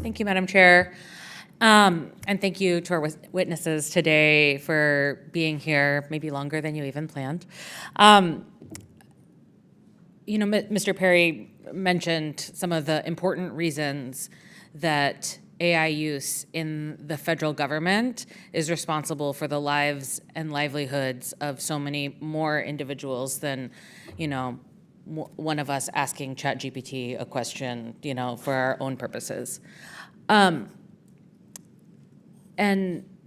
Thank you, Madam Chair. And thank you to our witnesses today for being here, maybe longer than you even planned. Mr. Perry mentioned some of the important reasons that AI use in the federal government is responsible for the lives and livelihoods of so many more individuals than, one of us asking ChatGPT a question, for our own purposes. And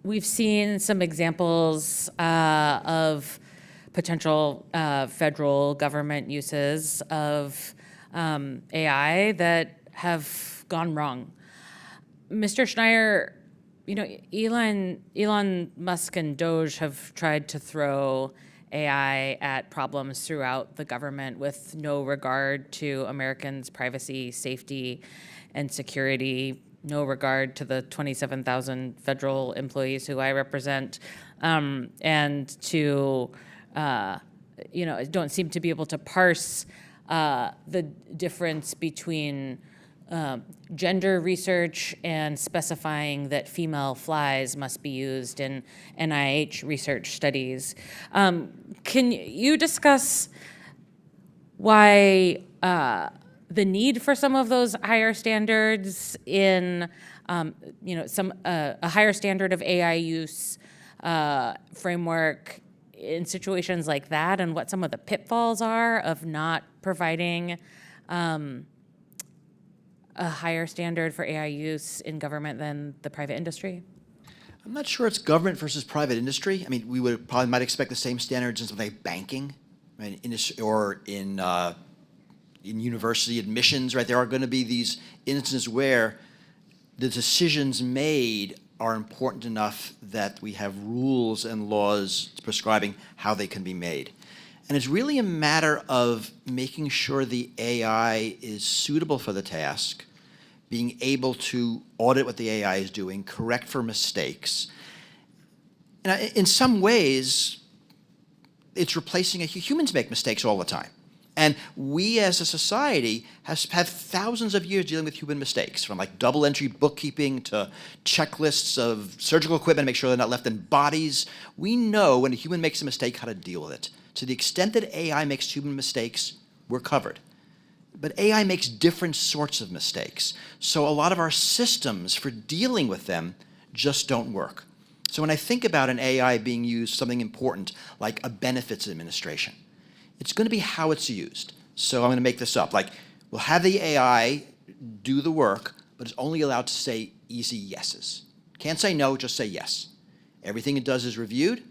we've seen some examples of potential federal government uses of AI that have gone wrong. Mr. Schneier, Elon Musk and Doge have tried to throw AI at problems throughout the government with no regard to Americans' privacy, safety, and security, no regard to the 27,000 federal employees who I represent, and to, don't seem to be able to parse the difference between gender research and specifying that female flies must be used in NIH research studies. Can you discuss why the need for some of those higher standards in, a higher standard of AI use framework in situations like that, and what some of the pitfalls are of not providing a higher standard for AI use in government than the private industry? I'm not sure it's government versus private industry. I mean, we might expect the same standards in something like banking, right, or in university admissions, right? There are going to be these instances where the decisions made are important enough that we have rules and laws prescribing how they can be made. And it's really a matter of making sure the AI is suitable for the task, being able to audit what the AI is doing, correct for mistakes. And in some ways, it's replacing humans make mistakes all the time. And we as a society have thousands of years dealing with human mistakes, from like double entry bookkeeping to checklists of surgical equipment to make sure they're not left in bodies. We know when a human makes a mistake how to deal with it. To the extent that AI makes human mistakes, we're covered. But AI makes different sorts of mistakes. So a lot of our systems for dealing with them just don't work. So when I think about an AI being used, something important like a benefits administration, it's going to be how it's used. So I'm going to make this up. Like, we'll have the AI do the work, but it's only allowed to say easy yeses. Can't say no, just say yes. Everything it does is reviewed,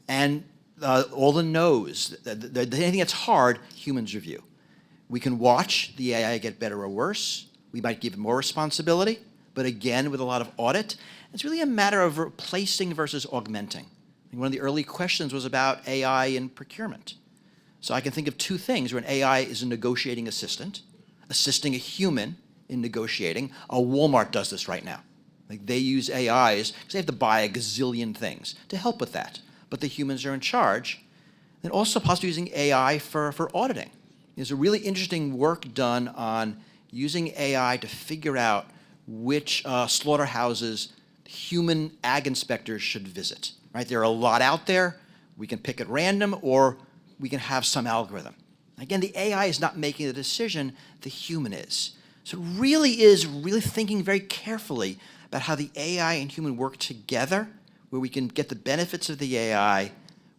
and all the no's, anything that's hard, humans review. We can watch the AI get better or worse. We might give it more responsibility, but again, with a lot of audit. It's really a matter of replacing versus augmenting. One of the early questions was about AI in procurement. So I can think of two things where an AI is a negotiating assistant, assisting a human in negotiating. Walmart does this right now. Like, they use AIs because they have to buy a gazillion things to help with that. But the humans are in charge. And also possibly using AI for auditing. There's a really interesting work done on using AI to figure out which slaughterhouses human ag inspectors should visit. Right? There are a lot out there. We can pick at random, or we can have some algorithm. Again, the AI is not making the decision, the human is. So it really is thinking very carefully about how the AI and human work together, where we can get the benefits of the AI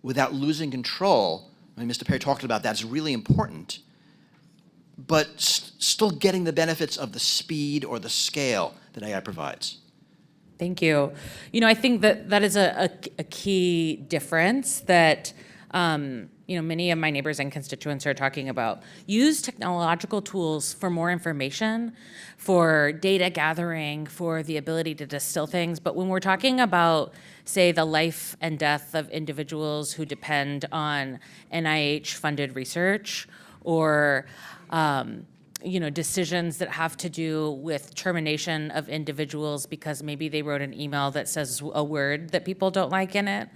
without losing control. I mean, Mr. Perry talked about that. It's really important. But still getting the benefits of the speed or the scale that AI provides. Thank you. I think that is a key difference that many of my neighbors and constituents are talking about. Use technological tools for more information, for data gathering, for the ability to distill things. But when we're talking about, say, the life and death of individuals who depend on NIH-funded research, or decisions that have to do with termination of individuals because maybe they wrote an email that says a word that people don't like in it,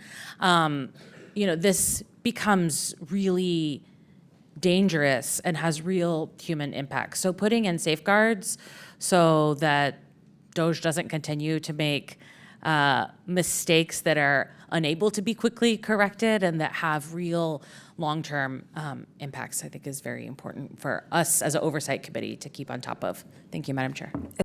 this becomes really dangerous and has real human impact. So putting in safeguards so that DOJ doesn't continue to make mistakes that are unable to be quickly corrected and that have real long-term impacts, I think is very important for us as an oversight committee to keep on top of. Thank you, Madam Chair.